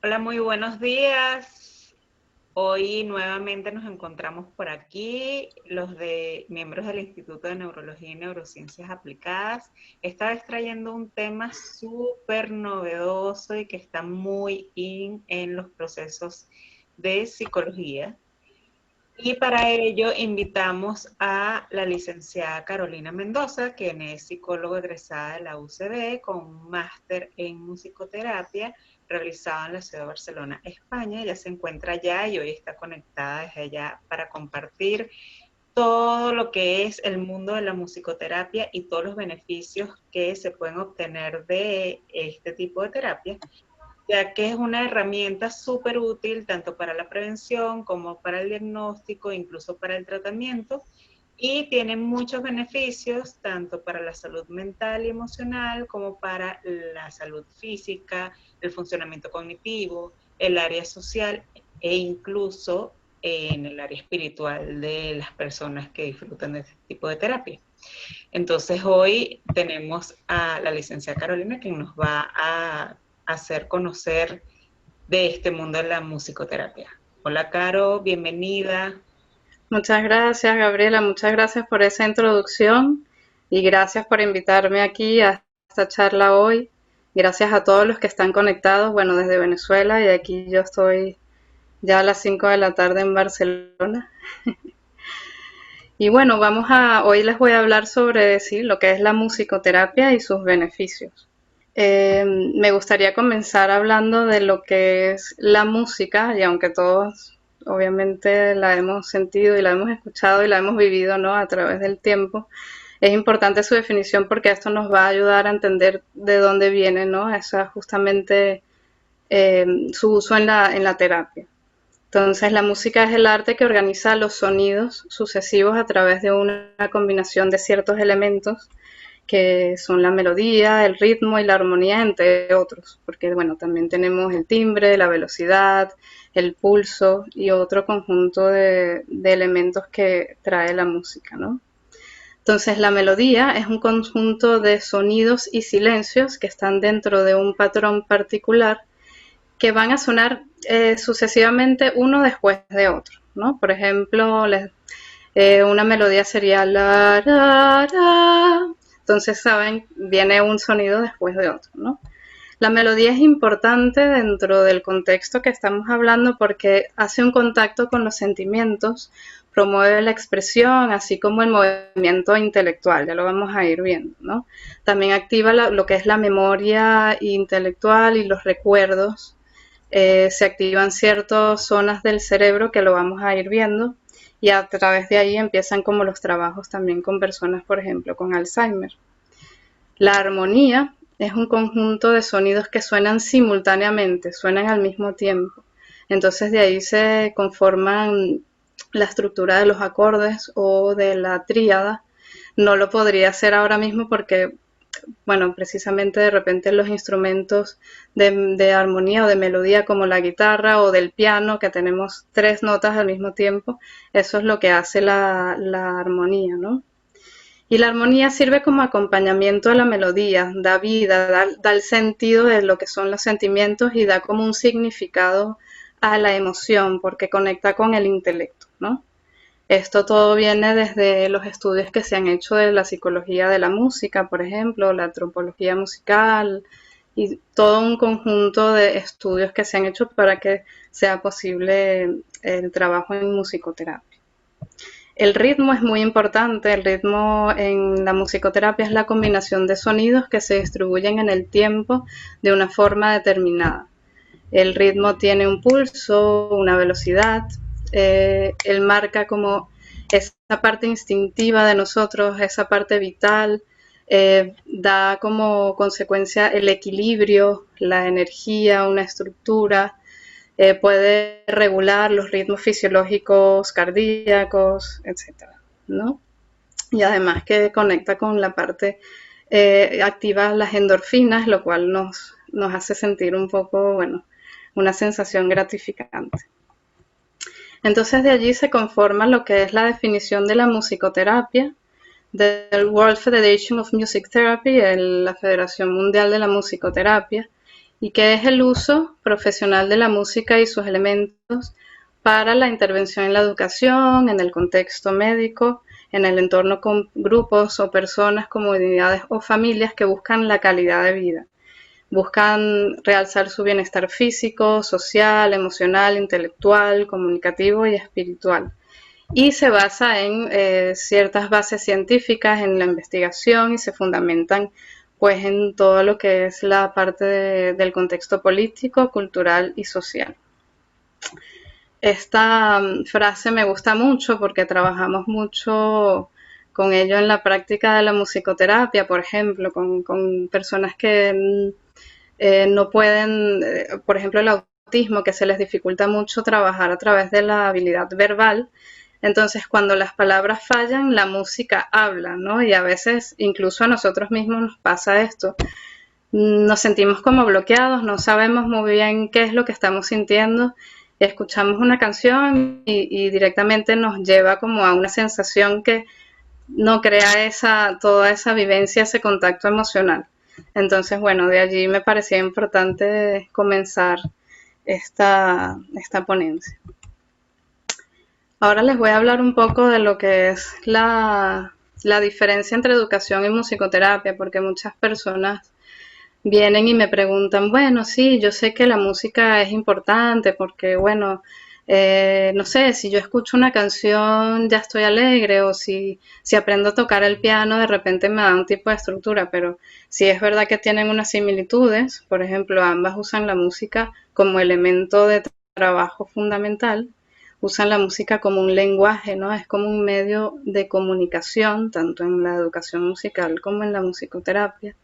Hola, muy buenos días. Hoy nuevamente nos encontramos por aquí, los de miembros del Instituto de Neurología y Neurociencias Aplicadas, esta vez trayendo un tema súper novedoso y que está muy en los procesos de psicología. Y para ello invitamos a la licenciada Carolina Mendoza, quien es psicóloga egresada de la UCB con un máster en musicoterapia realizado en la ciudad de Barcelona, España. Ella se encuentra allá y hoy está conectada desde allá para compartir todo lo que es el mundo de la musicoterapia y todos los beneficios que se pueden obtener de este tipo de terapia, ya que es una herramienta súper útil tanto para la prevención como para el diagnóstico, incluso para el tratamiento, y tiene muchos beneficios tanto para la salud mental y emocional como para la salud física, el funcionamiento cognitivo, el área social e incluso en el área espiritual de las personas que disfrutan de este tipo de terapia. Entonces hoy tenemos a la licenciada Carolina, quien nos va a hacer conocer de este mundo de la musicoterapia. Hola Caro, bienvenida. Muchas gracias, Gabriela. Muchas gracias por esa introducción y gracias por invitarme aquí a esta charla hoy. Gracias a todos los que están conectados, bueno, desde Venezuela y aquí yo estoy ya a las 5 de la tarde en Barcelona. Y bueno, hoy les voy a hablar sobre sí, lo que es la musicoterapia y sus beneficios. Me gustaría comenzar hablando de lo que es la música, y aunque todos obviamente la hemos sentido y la hemos escuchado y la hemos vivido, ¿no?, a través del tiempo, es importante su definición porque esto nos va a ayudar a entender de dónde viene, ¿no?, esa justamente su uso en la terapia. Entonces, la música es el arte que organiza los sonidos sucesivos a través de una combinación de ciertos elementos que son la melodía, el ritmo y la armonía, entre otros, porque bueno, también tenemos el timbre, la velocidad, el pulso y otro conjunto de elementos que trae la música, ¿no? Entonces, la melodía es un conjunto de sonidos y silencios que están dentro de un patrón particular que van a sonar sucesivamente uno después de otro, ¿no? Por ejemplo, una melodía sería la. Entonces, saben, viene un sonido después de otro, ¿no? La melodía es importante dentro del contexto que estamos hablando porque hace un contacto con los sentimientos, promueve la expresión, así como el movimiento intelectual, ya lo vamos a ir viendo, ¿no? También activa lo que es la memoria intelectual y los recuerdos. Se activan ciertas zonas del cerebro que lo vamos a ir viendo y a través de ahí empiezan como los trabajos también con personas, por ejemplo, con Alzheimer. La armonía es un conjunto de sonidos que suenan simultáneamente, suenan al mismo tiempo. Entonces de ahí se conforman la estructura de los acordes o de la tríada. No lo podría hacer ahora mismo porque, bueno, precisamente de repente los instrumentos de armonía o de melodía como la guitarra o del piano, que tenemos tres notas al mismo tiempo, eso es lo que hace la armonía, ¿no? Y la armonía sirve como acompañamiento a la melodía, da vida, da el sentido de lo que son los sentimientos y da como un significado a la emoción porque conecta con el intelecto, ¿no? Esto todo viene desde los estudios que se han hecho de la psicología de la música, por ejemplo, la antropología musical y todo un conjunto de estudios que se han hecho para que sea posible el trabajo en musicoterapia. El ritmo es muy importante. El ritmo en la musicoterapia es la combinación de sonidos que se distribuyen en el tiempo de una forma determinada. El ritmo tiene un pulso, una velocidad. Él marca como esa parte instintiva de nosotros, esa parte vital. Da como consecuencia el equilibrio, la energía, una estructura. Puede regular los ritmos fisiológicos cardíacos, etcétera, ¿no? Y además que conecta con la parte, activa las endorfinas, lo cual nos hace sentir un poco, bueno, una sensación gratificante. Entonces de allí se conforma lo que es la definición de la musicoterapia del World Federation of Music Therapy, la Federación Mundial de la Musicoterapia, y que es el uso profesional de la música y sus elementos para la intervención en la educación, en el contexto médico, en el entorno con grupos o personas, comunidades o familias que buscan la calidad de vida. Buscan realzar su bienestar físico, social, emocional, intelectual, comunicativo y espiritual. Y se basa en ciertas bases científicas, en la investigación, y se fundamentan pues en todo lo que es la parte del contexto político, cultural y social. Esta frase me gusta mucho porque trabajamos mucho con ello en la práctica de la musicoterapia, por ejemplo, con personas que no pueden, por ejemplo, el autismo, que se les dificulta mucho trabajar a través de la habilidad verbal. Entonces, cuando las palabras fallan, la música habla, ¿no? Y a veces, incluso a nosotros mismos nos pasa esto. Nos sentimos como bloqueados, no sabemos muy bien qué es lo que estamos sintiendo. Escuchamos una canción y directamente nos lleva como a una sensación que no crea toda esa vivencia, ese contacto emocional. Entonces, bueno, de allí me parecía importante comenzar esta ponencia. Ahora les voy a hablar un poco de lo que es la diferencia entre educación y musicoterapia, porque muchas personas vienen y me preguntan, bueno, sí, yo sé que la música es importante porque, bueno, no sé, si yo escucho una canción ya estoy alegre, o si aprendo a tocar el piano de repente me da un tipo de estructura, pero sí es verdad que tienen unas similitudes. Por ejemplo, ambas usan la música como elemento de trabajo fundamental, usan la música como un lenguaje, ¿no? Es como un medio de comunicación, tanto en la educación musical como en la musicoterapia,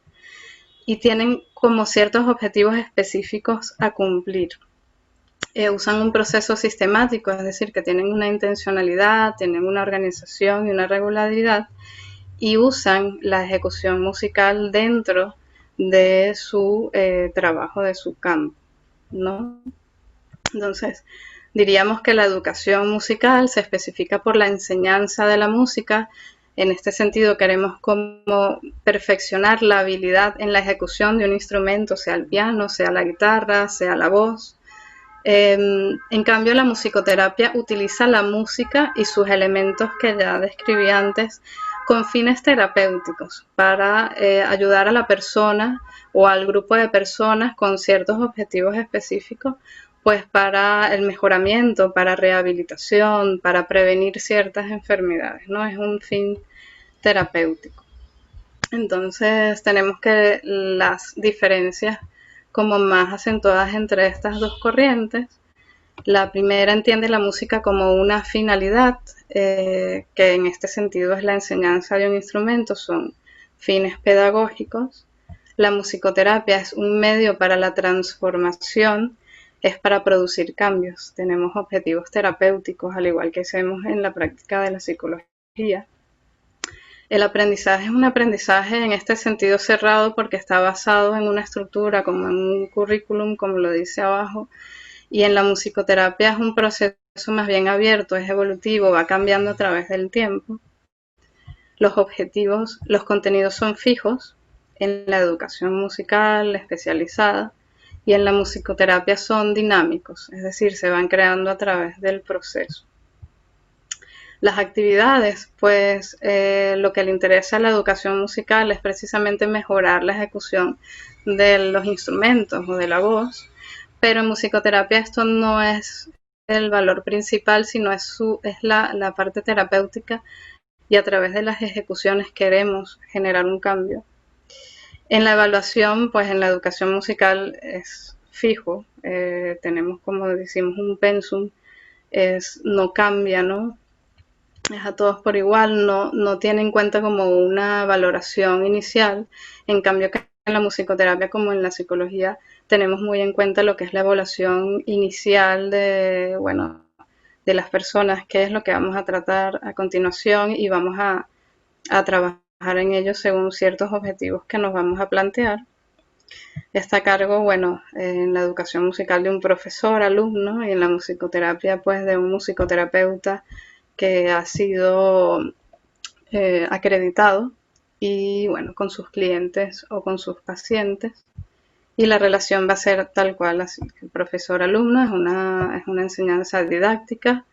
y tienen como ciertos objetivos específicos a cumplir. Usan un proceso sistemático, es decir, que tienen una intencionalidad, tienen una organización y una regularidad, y usan la ejecución musical dentro de su trabajo, de su campo, ¿no? Entonces, diríamos que la educación musical se especifica por la enseñanza de la música. En este sentido, queremos como perfeccionar la habilidad en la ejecución de un instrumento, sea el piano, sea la guitarra, sea la voz. En cambio, la musicoterapia utiliza la música y sus elementos que ya describí antes con fines terapéuticos para ayudar a la persona o al grupo de personas con ciertos objetivos específicos, pues para el mejoramiento, para rehabilitación, para prevenir ciertas enfermedades, ¿no? Es un fin terapéutico. Entonces tenemos que las diferencias como más acentuadas entre estas dos corrientes. La primera entiende la música como una finalidad, que en este sentido es la enseñanza de un instrumento, son fines pedagógicos. La musicoterapia es un medio para la transformación, es para producir cambios. Tenemos objetivos terapéuticos, al igual que hacemos en la práctica de la psicología. El aprendizaje es un aprendizaje en este sentido cerrado porque está basado en una estructura, como en un currículum, como lo dice abajo, y en la musicoterapia es un proceso más bien abierto, es evolutivo, va cambiando a través del tiempo. Los objetivos, los contenidos son fijos en la educación musical especializada, y en la musicoterapia son dinámicos, es decir, se van creando a través del proceso. Las actividades, pues lo que le interesa a la educación musical es precisamente mejorar la ejecución de los instrumentos o de la voz, pero en musicoterapia esto no es el valor principal, sino es la parte terapéutica, y a través de las ejecuciones queremos generar un cambio. En la evaluación, pues en la educación musical es fijo, tenemos, como decimos, un pensum, no cambia, ¿no? Es a todos por igual, no tiene en cuenta como una valoración inicial. En cambio, que en la musicoterapia como en la psicología tenemos muy en cuenta lo que es la evaluación inicial de las personas, qué es lo que vamos a tratar a continuación, y vamos a trabajar en ello según ciertos objetivos que nos vamos a plantear. Está a cargo, en la educación musical de un profesor, alumno, y en la musicoterapia, pues, de un musicoterapeuta que ha sido acreditado, y con sus clientes o con sus pacientes. y la relación va a ser tal cual, así que el profesor-alumno es una enseñanza didáctica.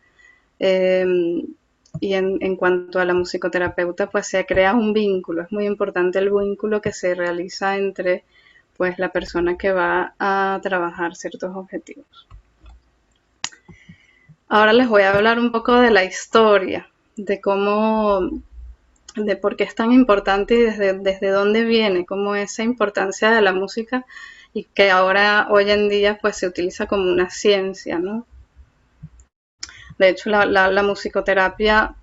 eh, y en cuanto a la musicoterapeuta, pues se crea un vínculo. Es muy importante el vínculo que se realiza entre pues la persona que va a trabajar ciertos objetivos. Ahora les voy a hablar un poco de la historia, de cómo, de por qué es tan importante y desde dónde viene, cómo esa importancia de la música y que ahora, hoy en día, pues se utiliza como una ciencia, ¿no? De hecho, la musicoterapia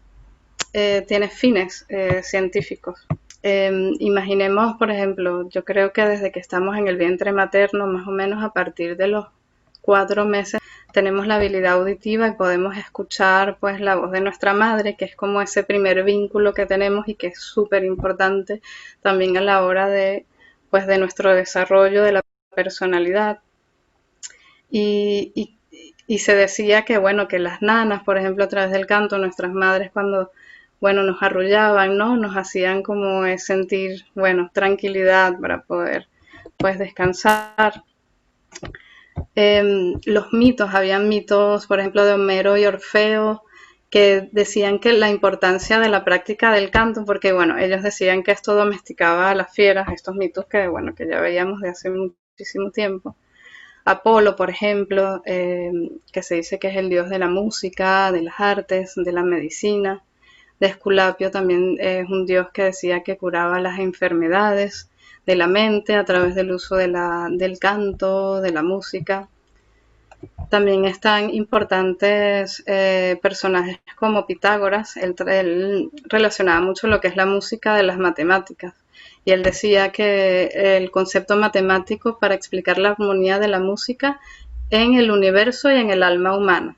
tiene fines científicos. Imaginemos, por ejemplo, yo creo que desde que estamos en el vientre materno, más o menos a partir de los 4 meses, tenemos la habilidad auditiva y podemos escuchar pues la voz de nuestra madre, que es como ese primer vínculo que tenemos y que es súper importante también a la hora de, pues, de nuestro desarrollo de la personalidad. Y, y, y se decía que, bueno, que las nanas, por ejemplo, a través del canto, nuestras madres cuando, bueno, nos arrullaban, ¿no? Nos hacían como sentir, bueno, tranquilidad para poder, pues, descansar. Los mitos, habían mitos, por ejemplo, de Homero y Orfeo, que decían que la importancia de la práctica del canto, porque, bueno, ellos decían que esto domesticaba a las fieras, estos mitos que, bueno, que ya veíamos de hace muchísimo tiempo. Apolo, por ejemplo, que se dice que es el dios de la música, de las artes, de la medicina. De Esculapio también es un dios que decía que curaba las enfermedades de la mente a través del uso del canto, de la música. También están importantes personajes como Pitágoras. Él relacionaba mucho lo que es la música de las matemáticas. Y él decía que el concepto matemático para explicar la armonía de la música en el universo y en el alma humana.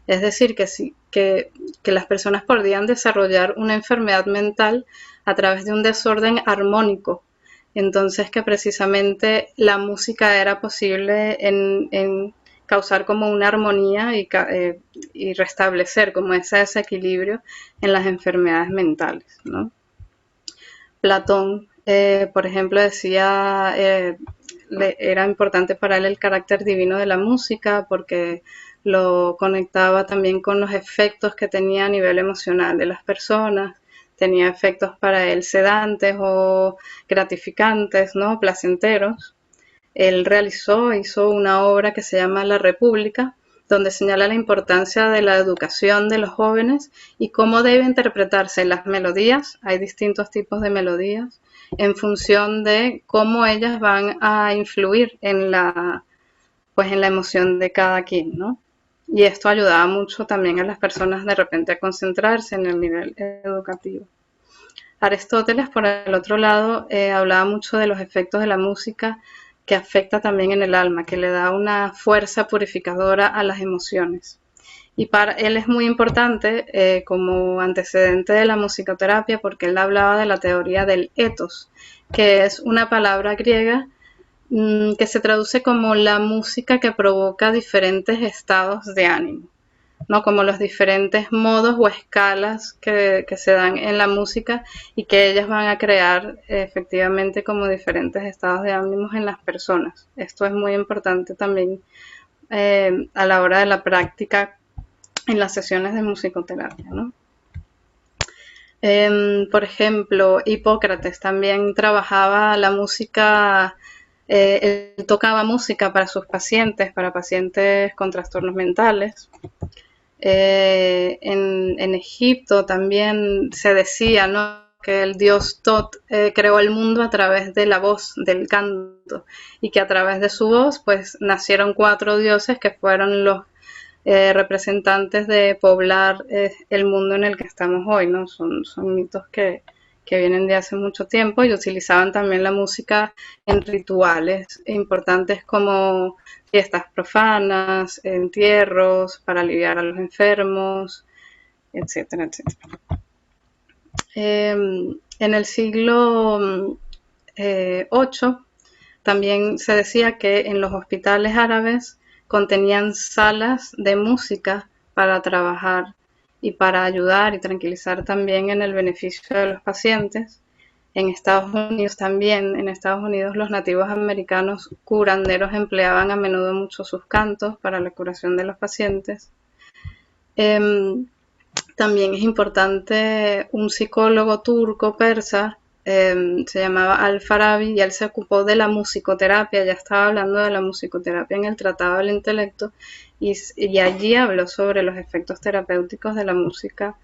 Es decir, que las personas podían desarrollar una enfermedad mental a través de un desorden armónico. Entonces que precisamente la música era posible en causar como una armonía y restablecer como ese desequilibrio en las enfermedades mentales, ¿no? Platón, por ejemplo, decía, era importante para él el carácter divino de la música porque lo conectaba también con los efectos que tenía a nivel emocional de las personas. Tenía efectos para él sedantes o gratificantes, ¿no? Placenteros. Él hizo una obra que se llama La República, donde señala la importancia de la educación de los jóvenes y cómo debe interpretarse las melodías. Hay distintos tipos de melodías en función de cómo ellas van a influir pues en la emoción de cada quien, ¿no? Y esto ayudaba mucho también a las personas de repente a concentrarse en el nivel educativo. Aristóteles, por el otro lado, hablaba mucho de los efectos de la música que afecta también en el alma, que le da una fuerza purificadora a las emociones. Y para él es muy importante como antecedente de la musicoterapia porque él hablaba de la teoría del ethos, que es una palabra griega que se traduce como la música que provoca diferentes estados de ánimo, ¿no? Como los diferentes modos o escalas que se dan en la música y que ellas van a crear efectivamente como diferentes estados de ánimos en las personas. Esto es muy importante también a la hora de la práctica en las sesiones de musicoterapia, ¿no? Por ejemplo, Hipócrates también trabajaba la música, él tocaba música para sus pacientes, para pacientes con trastornos mentales. En Egipto también se decía, ¿no?, que el dios Tot creó el mundo a través de la voz, del canto, y que a través de su voz pues nacieron 4 dioses que fueron los representantes de poblar el mundo en el que estamos hoy, ¿no? Son mitos que vienen de hace mucho tiempo y utilizaban también la música en rituales importantes como fiestas profanas, entierros, para aliviar a los enfermos, etcétera, etcétera. En el siglo VIII también se decía que en los hospitales árabes contenían salas de música para trabajar y para ayudar y tranquilizar también en el beneficio de los pacientes. En Estados Unidos también, en Estados Unidos los nativos americanos curanderos empleaban a menudo mucho sus cantos para la curación de los pacientes. También es importante un psicólogo turco persa, se llamaba Al-Farabi, y él se ocupó de la musicoterapia, ya estaba hablando de la musicoterapia en el Tratado del Intelecto, y allí habló sobre los efectos terapéuticos de la música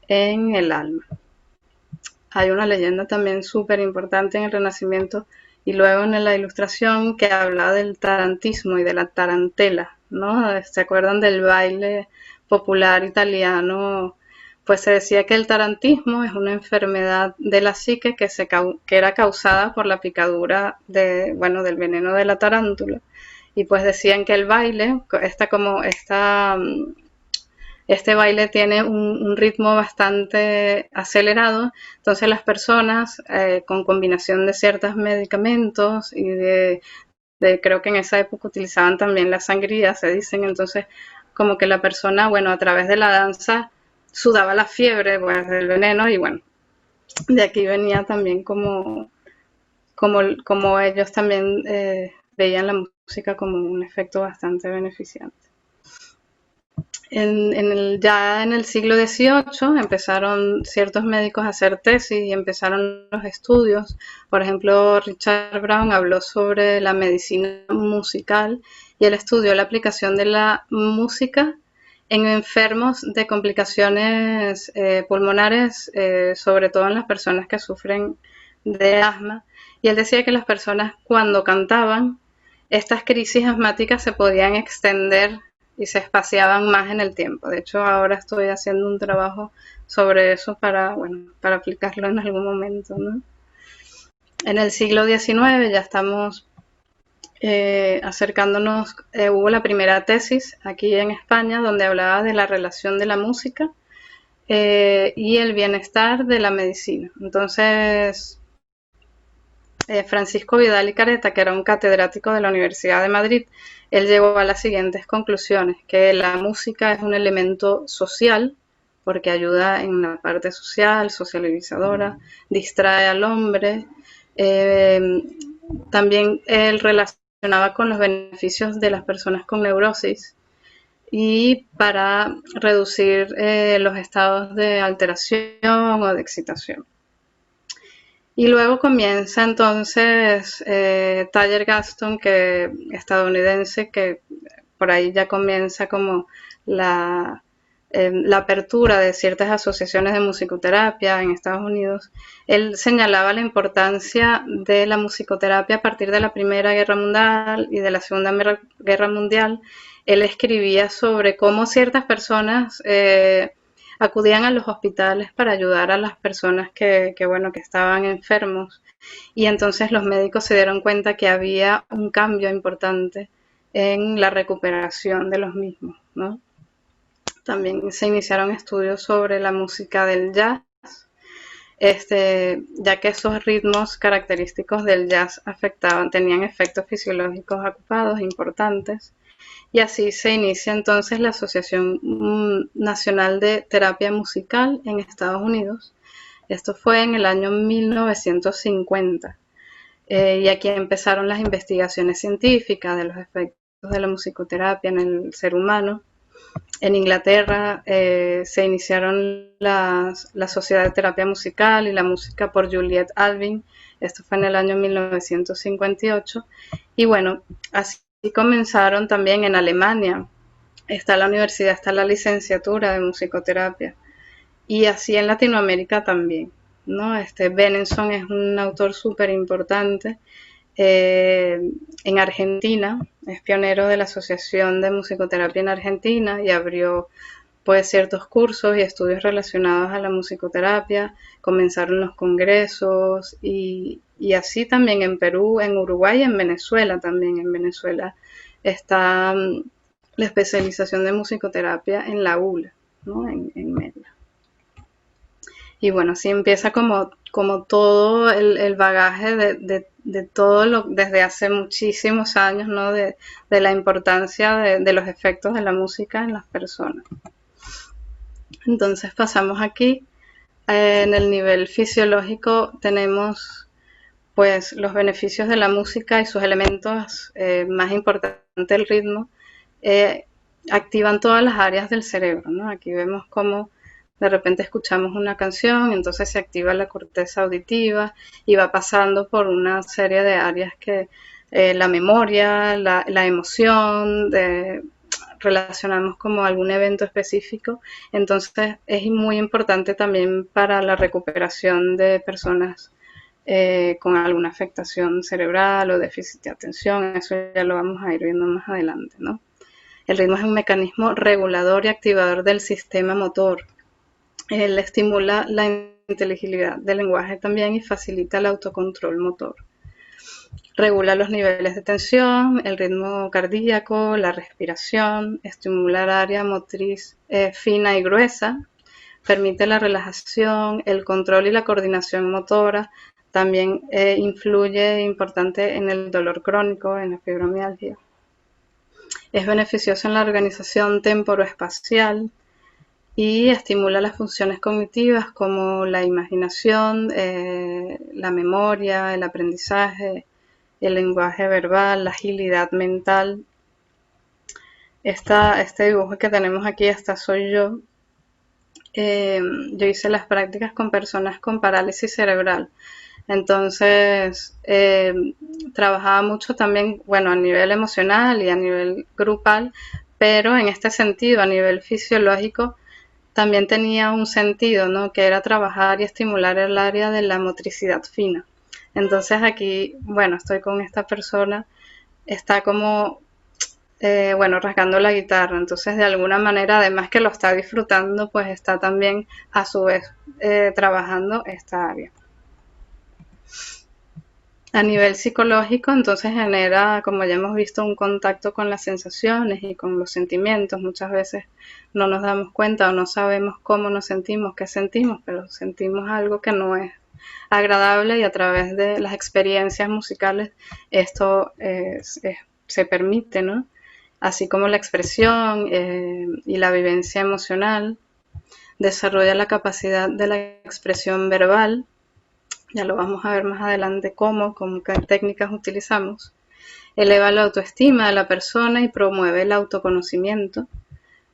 en el alma. Hay una leyenda también súper importante en el Renacimiento y luego en la Ilustración que habla del tarantismo y de la tarantela, ¿no? ¿Se acuerdan del baile popular italiano? Pues se decía que el tarantismo es una enfermedad de la psique que era causada por la picadura del veneno de la tarántula. Y pues decían que el baile, este baile tiene un ritmo bastante acelerado, entonces las personas con combinación de ciertos medicamentos y creo que en esa época utilizaban también la sangría, se dicen, entonces como que la persona, bueno, a través de la danza sudaba la fiebre, pues, del veneno, y bueno, de aquí venía también como ellos también veían la música como un efecto bastante beneficiante. Ya en el siglo XVIII empezaron ciertos médicos a hacer tesis y empezaron los estudios. Por ejemplo, Richard Brown habló sobre la medicina musical y él estudió la aplicación de la música en enfermos de complicaciones pulmonares, sobre todo en las personas que sufren de asma. Y él decía que las personas cuando cantaban, estas crisis asmáticas se podían extender y se espaciaban más en el tiempo. De hecho, ahora estoy haciendo un trabajo sobre eso para aplicarlo en algún momento, ¿no? En el siglo XIX ya estamos acercándonos, hubo la primera tesis aquí en España donde hablaba de la relación de la música y el bienestar de la medicina. Entonces, Francisco Vidal y Careta, que era un catedrático de la Universidad de Madrid, él llegó a las siguientes conclusiones: que la música es un elemento social, porque ayuda en la parte social, socializadora, distrae al hombre. También él relacionaba con los beneficios de las personas con neurosis y para reducir los estados de alteración o de excitación. Y luego comienza entonces Taller Gaston, estadounidense, que por ahí ya comienza como la apertura de ciertas asociaciones de musicoterapia en Estados Unidos. Él señalaba la importancia de la musicoterapia a partir de la Primera Guerra Mundial y de la Segunda Guerra Mundial. Él escribía sobre cómo ciertas personas acudían a los hospitales para ayudar a las personas que estaban enfermos, y entonces los médicos se dieron cuenta que había un cambio importante en la recuperación de los mismos, ¿no? También se iniciaron estudios sobre la música del jazz, ya que esos ritmos característicos del jazz tenían efectos fisiológicos ocupados importantes. Y así se inicia entonces la Asociación Nacional de Terapia Musical en Estados Unidos. Esto fue en el año 1950. Y aquí empezaron las investigaciones científicas de los efectos de la musicoterapia en el ser humano. En Inglaterra se iniciaron la Sociedad de Terapia Musical y la Música por Juliette Alvin. Esto fue en el año 1958. Y bueno, así comenzaron también en Alemania. Está la universidad, está la licenciatura de musicoterapia. Y así en Latinoamérica también, ¿no? Benenson es un autor súper importante. En Argentina, es pionero de la Asociación de Musicoterapia en Argentina y abrió pues ciertos cursos y estudios relacionados a la musicoterapia. Comenzaron los congresos y así también en Perú, en Uruguay y en Venezuela también. En Venezuela está la especialización de musicoterapia en la ULA, ¿no? En Mérida. Y bueno, así empieza como todo el bagaje de todo desde hace muchísimos años, ¿no? De la importancia de los efectos de la música en las personas. Entonces pasamos aquí En el nivel fisiológico tenemos pues los beneficios de la música y sus elementos más importantes, el ritmo, eh, activan todas las áreas del cerebro, ¿no? Aquí vemos cómo de repente escuchamos una canción, entonces se activa la corteza auditiva y va pasando por una serie de áreas que la memoria, la emoción, relacionamos como algún evento específico. Entonces es muy importante también para la recuperación de personas con alguna afectación cerebral o déficit de atención. Eso ya lo vamos a ir viendo más adelante, ¿no? El ritmo es un mecanismo regulador y activador del sistema motor. Él estimula la inteligibilidad del lenguaje también y facilita el autocontrol motor. Regula los niveles de tensión, el ritmo cardíaco, la respiración, estimula el área motriz fina y gruesa, permite la relajación, el control y la coordinación motora, también influye importante en el dolor crónico, en la fibromialgia. Es beneficioso en la organización temporoespacial y estimula las funciones cognitivas como la imaginación, la memoria, el aprendizaje, el lenguaje verbal, la agilidad mental. Este dibujo que tenemos aquí, esta soy yo. Yo hice las prácticas con personas con parálisis cerebral. Entonces, trabajaba mucho también, bueno, a nivel emocional y a nivel grupal, pero en este sentido, a nivel fisiológico, también tenía un sentido, ¿no? Que era trabajar y estimular el área de la motricidad fina. Entonces aquí, bueno, estoy con esta persona, está como, bueno, rasgando la guitarra. Entonces, de alguna manera, además que lo está disfrutando, pues está también a su vez trabajando esta área. A nivel psicológico, entonces genera, como ya hemos visto, un contacto con las sensaciones y con los sentimientos. Muchas veces no nos damos cuenta o no sabemos cómo nos sentimos, qué sentimos, pero sentimos algo que no es agradable y a través de las experiencias musicales esto se permite, ¿no? Así como la expresión y la vivencia emocional, desarrolla la capacidad de la expresión verbal. Ya lo vamos a ver más adelante cómo, con qué técnicas utilizamos. Eleva la autoestima de la persona y promueve el autoconocimiento.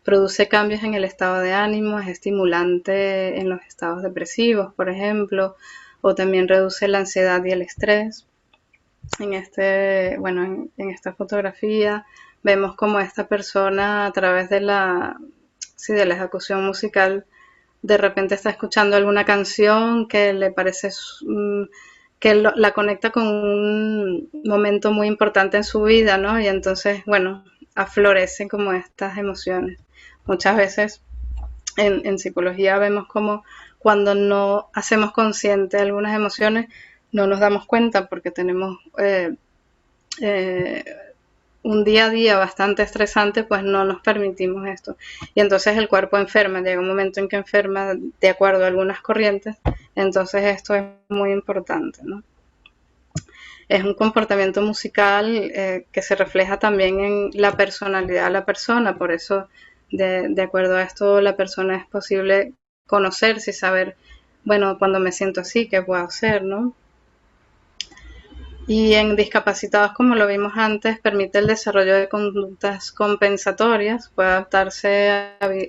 Produce cambios en el estado de ánimo, es estimulante en los estados depresivos, por ejemplo, o también reduce la ansiedad y el estrés. En esta fotografía vemos como esta persona a través de la ejecución musical de repente está escuchando alguna canción que le parece que la conecta con un momento muy importante en su vida, ¿no? Y entonces, bueno, aflorecen como estas emociones. Muchas veces en psicología vemos como cuando no hacemos consciente algunas emociones, no nos damos cuenta porque tenemos un día a día bastante estresante, pues no nos permitimos esto. Y entonces el cuerpo enferma, llega un momento en que enferma de acuerdo a algunas corrientes, entonces esto es muy importante, ¿no? Es un comportamiento musical que se refleja también en la personalidad de la persona, por eso de acuerdo a esto la persona es posible conocerse y saber, bueno, cuando me siento así, ¿qué puedo hacer, no? Y en discapacitados, como lo vimos antes, permite el desarrollo de conductas compensatorias, puede adaptarse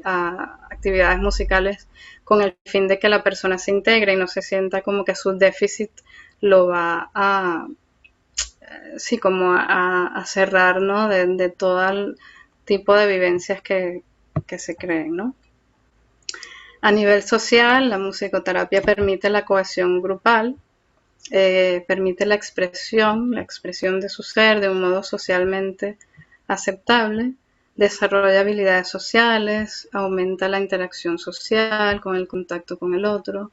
a actividades musicales con el fin de que la persona se integre y no se sienta como que su déficit lo va a cerrar, ¿no? De todo el tipo de vivencias que se creen, ¿no? A nivel social, la musicoterapia permite la cohesión grupal, permite la expresión de su ser de un modo socialmente aceptable, desarrolla habilidades sociales, aumenta la interacción social con el contacto con el otro,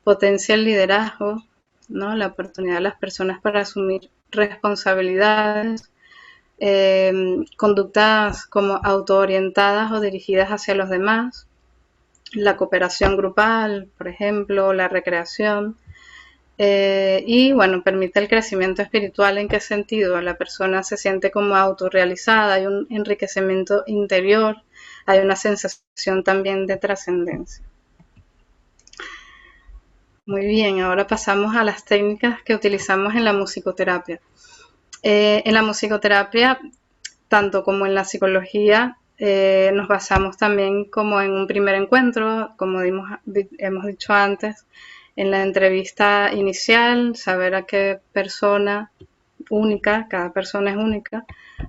potencia el liderazgo, ¿no? La oportunidad de las personas para asumir responsabilidades, conductas como autoorientadas o dirigidas hacia los demás, la cooperación grupal, por ejemplo, la recreación. Y bueno, permite el crecimiento espiritual. ¿En qué sentido? La persona se siente como autorrealizada, hay un enriquecimiento interior, hay una sensación también de trascendencia. Muy bien, ahora pasamos a las técnicas que utilizamos en la musicoterapia. En la musicoterapia, tanto como en la psicología, nos basamos también como en un primer encuentro, como hemos dicho antes, en la entrevista inicial, saber a qué persona única, cada persona es única,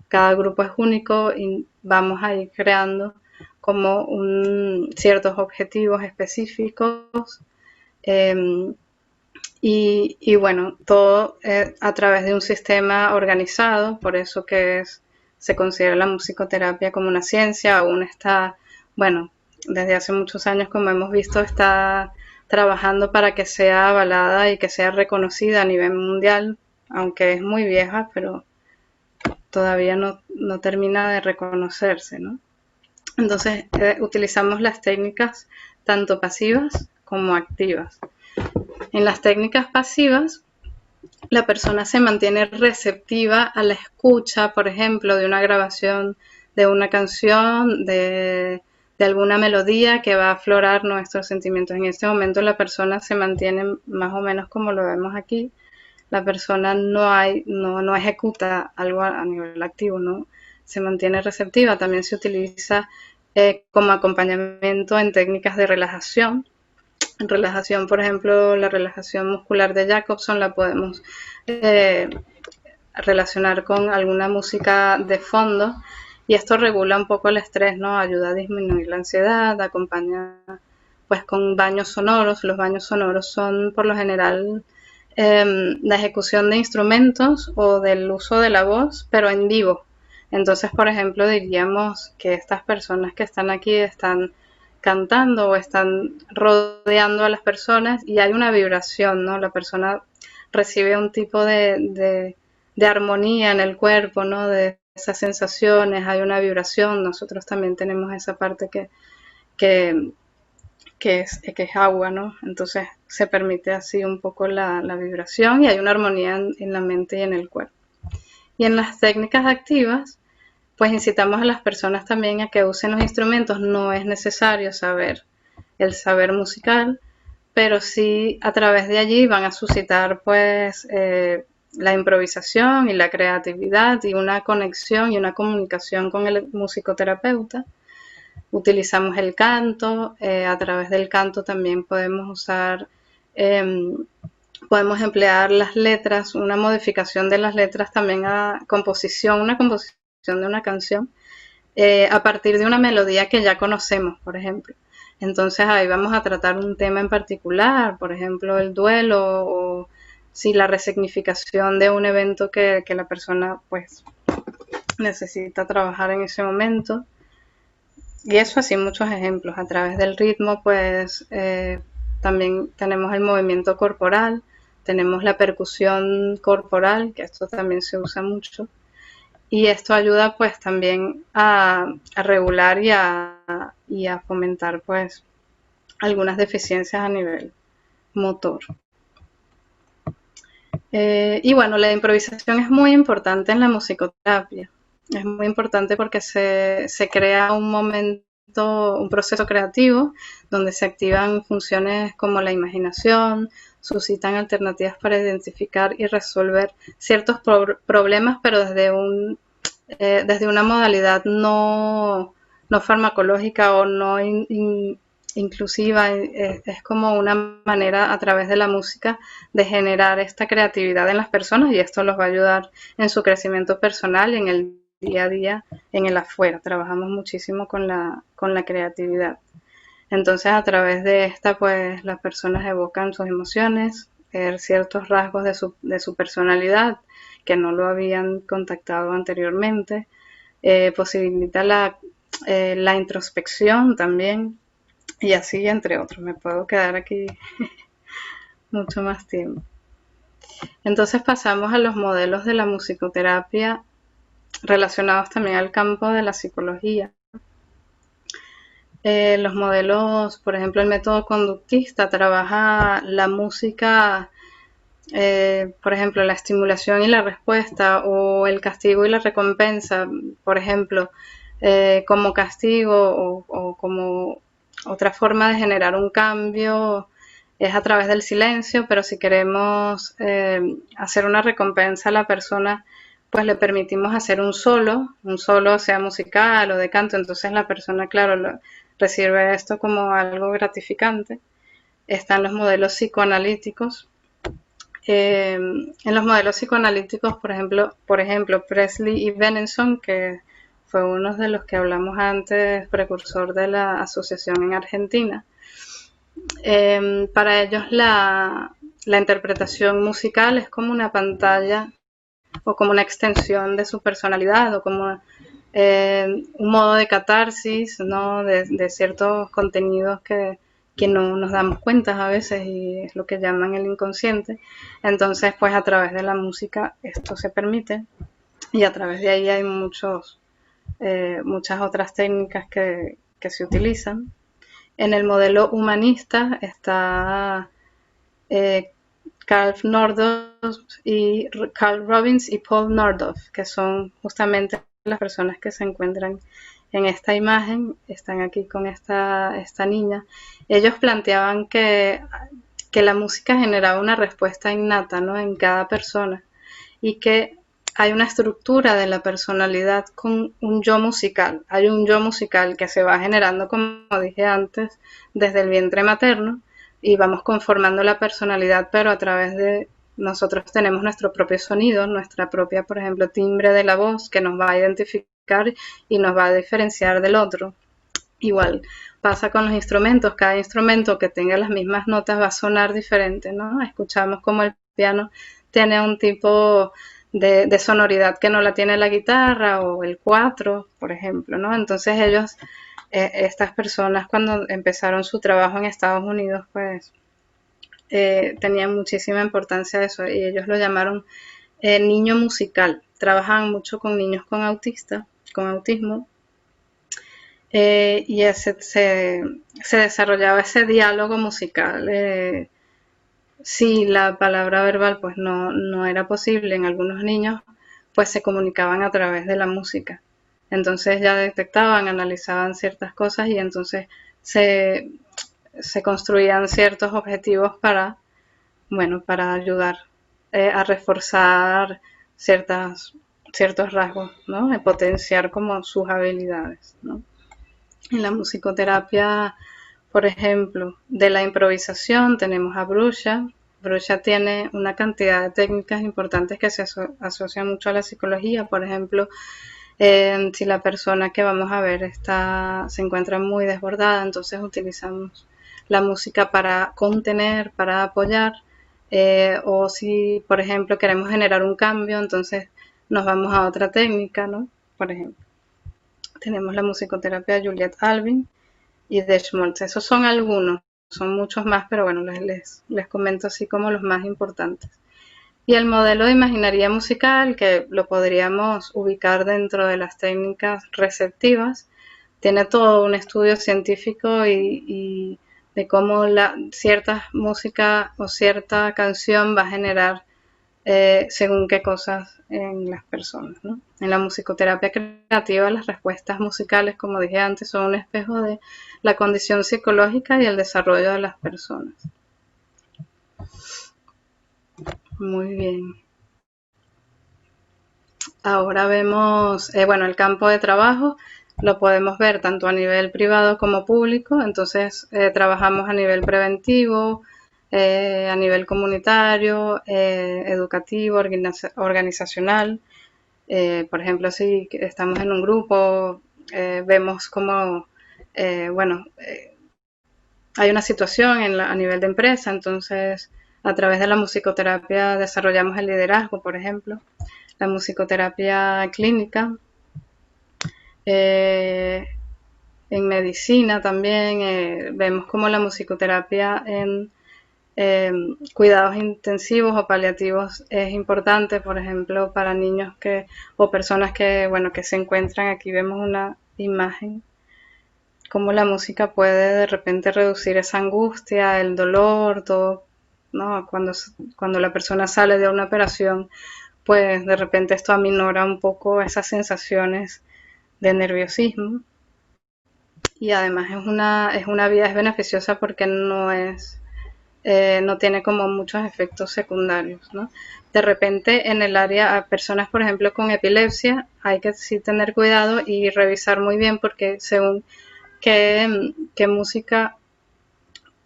cada grupo es único y vamos a ir creando como ciertos objetivos específicos. eh, y bueno, todo a través de un sistema organizado, por eso que se considera la musicoterapia como una ciencia, aún está, bueno, desde hace muchos años, como hemos visto, está trabajando para que sea avalada y que sea reconocida a nivel mundial, aunque es muy vieja, pero todavía no termina de reconocerse, ¿no? Entonces, utilizamos las técnicas tanto pasivas como activas. En las técnicas pasivas, la persona se mantiene receptiva a la escucha, por ejemplo, de una grabación de una canción, de alguna melodía que va a aflorar nuestros sentimientos. En este momento la persona se mantiene más o menos como lo vemos aquí. La persona no ejecuta algo a nivel activo, ¿no? Se mantiene receptiva. También se utiliza como acompañamiento en técnicas de relajación. En relajación, por ejemplo, la relajación muscular de Jacobson la podemos eh, relacionar con alguna música de fondo y esto regula un poco el estrés, ¿no? Ayuda a disminuir la ansiedad, acompaña pues con baños sonoros. Los baños sonoros son por lo general la ejecución de instrumentos o del uso de la voz, pero en vivo. Entonces, por ejemplo, diríamos que estas personas que están aquí están cantando o están rodeando a las personas y hay una vibración, ¿no? La persona recibe un tipo de armonía en el cuerpo, ¿no? De esas sensaciones, hay una vibración. Nosotros también tenemos esa parte que, que es agua, ¿no? Entonces se permite así un poco la vibración y hay una armonía en la mente y en el cuerpo. Y en las técnicas activas, pues incitamos a las personas también a que usen los instrumentos. No es necesario saber el saber musical, pero sí a través de allí van a suscitar pues la improvisación y la creatividad y una conexión y una comunicación con el musicoterapeuta. Utilizamos el canto, a través del canto también podemos usar, podemos emplear las letras, una modificación de las letras también a composición, una composición de una canción a partir de una melodía que ya conocemos, por ejemplo. Entonces ahí vamos a tratar un tema en particular, por ejemplo el duelo o si la resignificación de un evento que la persona pues necesita trabajar en ese momento. Y eso así muchos ejemplos. A través del ritmo pues también tenemos el movimiento corporal, tenemos la percusión corporal, que esto también se usa mucho. Y esto ayuda pues también a regular y a fomentar pues algunas deficiencias a nivel motor. Y bueno, la improvisación es muy importante en la musicoterapia. Es muy importante porque se crea un momento, un proceso creativo donde se activan funciones como la imaginación, suscitan alternativas para identificar y resolver ciertos problemas, pero desde una modalidad no farmacológica o no inclusiva. Es como una manera a través de la música de generar esta creatividad en las personas y esto los va a ayudar en su crecimiento personal y en el día a día, en el afuera. Trabajamos muchísimo con la creatividad. Entonces a través de esta pues las personas evocan sus emociones, ciertos rasgos de su personalidad que no lo habían contactado anteriormente, posibilita la introspección también y así entre otros. Me puedo quedar aquí mucho más tiempo. Entonces pasamos a los modelos de la musicoterapia relacionados también al campo de la psicología. Los modelos, por ejemplo, el método conductista trabaja la música, por ejemplo, la estimulación y la respuesta o el castigo y la recompensa, por ejemplo, como castigo o como otra forma de generar un cambio es a través del silencio, pero si queremos hacer una recompensa a la persona, pues le permitimos hacer un solo sea musical o de canto, entonces la persona, claro, recibe esto como algo gratificante. Están los modelos psicoanalíticos. En los modelos psicoanalíticos, por ejemplo, Presley y Benenson, que fue uno de los que hablamos antes, precursor de la asociación en Argentina, para ellos la interpretación musical es como una pantalla o como una extensión de su personalidad o como un modo de catarsis, ¿no? de ciertos contenidos que no nos damos cuenta a veces y es lo que llaman el inconsciente. Entonces, pues a través de la música esto se permite y a través de ahí hay muchas otras técnicas que se utilizan. En el modelo humanista está Carl Robbins y Paul Nordhoff, que son justamente las personas que se encuentran en esta imagen, están aquí con esta niña. Ellos planteaban que la música generaba una respuesta innata, ¿no? En cada persona y que hay una estructura de la personalidad con un yo musical. Hay un yo musical que se va generando, como dije antes, desde el vientre materno y vamos conformando la personalidad, pero a través de nosotros tenemos nuestro propio sonido, nuestra propia, por ejemplo, timbre de la voz que nos va a identificar y nos va a diferenciar del otro. Igual pasa con los instrumentos, cada instrumento que tenga las mismas notas va a sonar diferente, ¿no? Escuchamos como el piano tiene un tipo de sonoridad que no la tiene la guitarra o el cuatro, por ejemplo, ¿no? Entonces ellos, estas personas cuando empezaron su trabajo en Estados Unidos, pues tenían muchísima importancia eso y ellos lo llamaron niño musical. Trabajaban mucho con niños con autismo, y se desarrollaba ese diálogo musical. Si la palabra verbal pues no era posible en algunos niños, pues se comunicaban a través de la música. Entonces ya detectaban, analizaban ciertas cosas y entonces se, se construían ciertos objetivos para ayudar a reforzar ciertos rasgos, ¿no? De potenciar como sus habilidades, ¿no? En la musicoterapia, por ejemplo, de la improvisación tenemos a Brusha. Brusha tiene una cantidad de técnicas importantes que se asocian mucho a la psicología. Por ejemplo, si la persona que vamos a ver se encuentra muy desbordada, entonces utilizamos la música para contener, para apoyar. O si, por ejemplo, queremos generar un cambio, entonces nos vamos a otra técnica, ¿no? Por ejemplo, tenemos la musicoterapia de Juliet Alvin y de Schmaltz. Esos son algunos, son muchos más, pero bueno, les comento así como los más importantes. Y el modelo de imaginería musical, que lo podríamos ubicar dentro de las técnicas receptivas, tiene todo un estudio científico y de cómo cierta música o cierta canción va a generar según qué cosas en las personas, ¿no? En la musicoterapia creativa, las respuestas musicales, como dije antes, son un espejo de la condición psicológica y el desarrollo de las personas. Muy bien. Ahora vemos, el campo de trabajo lo podemos ver tanto a nivel privado como público, entonces trabajamos a nivel preventivo, a nivel comunitario, educativo, organizacional. Por ejemplo, si estamos en un grupo, vemos como, hay una situación a nivel de empresa, entonces a través de la musicoterapia desarrollamos el liderazgo, por ejemplo, la musicoterapia clínica. En medicina también vemos como la musicoterapia en cuidados intensivos o paliativos es importante, por ejemplo, para niños o personas que se encuentran, aquí vemos una imagen, cómo la música puede de repente reducir esa angustia, el dolor, todo, ¿no? Cuando la persona sale de una operación, pues de repente esto aminora un poco esas sensaciones de nerviosismo y además es beneficiosa porque no es no tiene como muchos efectos secundarios, ¿no? De repente en el área, a personas por ejemplo con epilepsia, hay que sí tener cuidado y revisar muy bien porque según qué música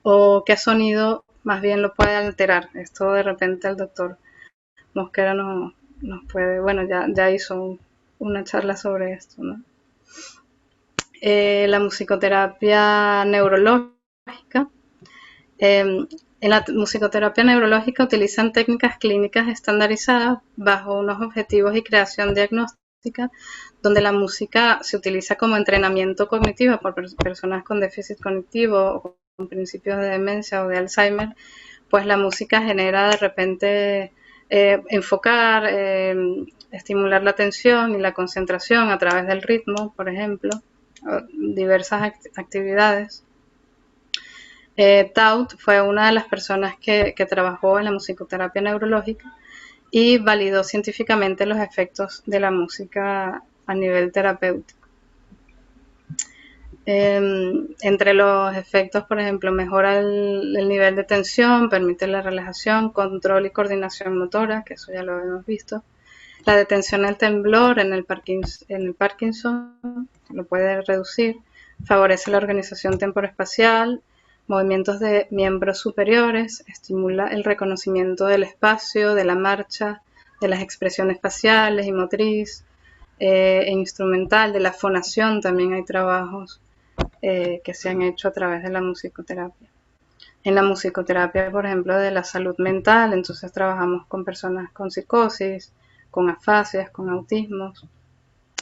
o qué sonido más bien lo puede alterar. Esto de repente el doctor Mosquera nos puede, bueno, ya hizo una charla sobre esto, ¿no? La musicoterapia neurológica. En la musicoterapia neurológica utilizan técnicas clínicas estandarizadas bajo unos objetivos y creación diagnóstica, donde la música se utiliza como entrenamiento cognitivo por personas con déficit cognitivo o con principios de demencia o de Alzheimer. Pues la música genera de repente enfocar, estimular la atención y la concentración a través del ritmo, por ejemplo, diversas actividades. Taut fue una de las personas que trabajó en la musicoterapia neurológica y validó científicamente los efectos de la música a nivel terapéutico. Entre los efectos, por ejemplo, mejora el nivel de tensión, permite la relajación, control y coordinación motora, que eso ya lo hemos visto. La detención del temblor en el Parkinson lo puede reducir, favorece la organización temporoespacial, movimientos de miembros superiores, estimula el reconocimiento del espacio, de la marcha, de las expresiones faciales y motriz, e instrumental, de la fonación. También hay trabajos que se han hecho a través de la musicoterapia. En la musicoterapia, por ejemplo, de la salud mental, entonces trabajamos con personas con psicosis, con afasias, con autismos,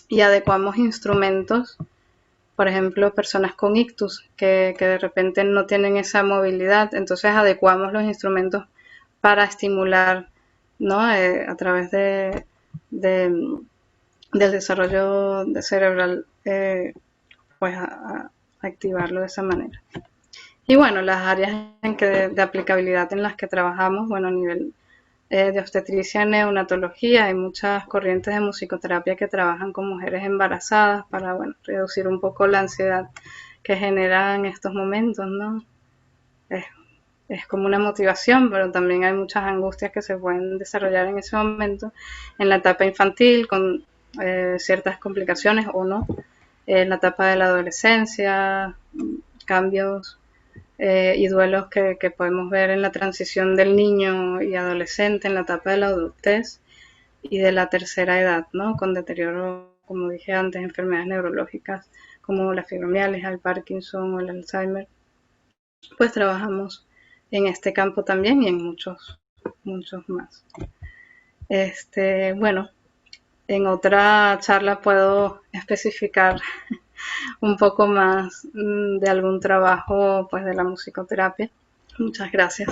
y adecuamos instrumentos, por ejemplo, personas con ictus que de repente no tienen esa movilidad, entonces adecuamos los instrumentos para estimular, ¿no? A través del desarrollo cerebral, pues a activarlo de esa manera. Y bueno, las áreas de aplicabilidad en las que trabajamos, bueno, a nivel de obstetricia y neonatología, hay muchas corrientes de musicoterapia que trabajan con mujeres embarazadas para, bueno, reducir un poco la ansiedad que generan estos momentos, ¿no? Es como una motivación, pero también hay muchas angustias que se pueden desarrollar en ese momento, en la etapa infantil, con ciertas complicaciones o no, en la etapa de la adolescencia, cambios y duelos que podemos ver en la transición del niño y adolescente, en la etapa de la adultez y de la tercera edad, ¿no? Con deterioro, como dije antes, enfermedades neurológicas como la fibromialgia, el Parkinson o el Alzheimer. Pues trabajamos en este campo también y en muchos más. Bueno, en otra charla puedo especificar un poco más de algún trabajo pues de la musicoterapia. Muchas gracias.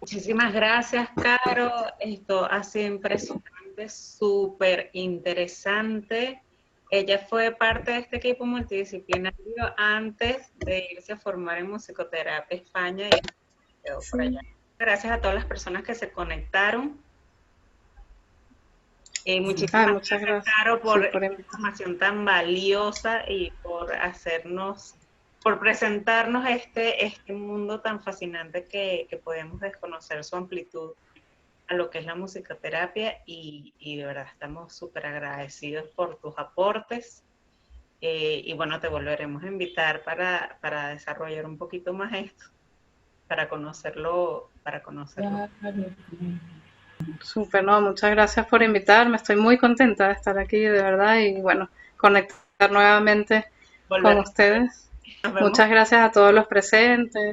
Muchísimas gracias, Caro. Esto ha sido impresionante, súper interesante. Ella fue parte de este equipo multidisciplinario antes de irse a formar en musicoterapia España y quedó por allá. Gracias a todas las personas que se conectaron. Muchísimas gracias, Caro, por esta información tan valiosa y por presentarnos este mundo tan fascinante que podemos desconocer su amplitud a lo que es la musicoterapia y de verdad estamos súper agradecidos por tus aportes y bueno, te volveremos a invitar para desarrollar un poquito más esto, para conocerlo. Súper, no, muchas gracias por invitarme, estoy muy contenta de estar aquí, de verdad, y bueno, conectar nuevamente con ustedes. Muchas gracias a todos los presentes.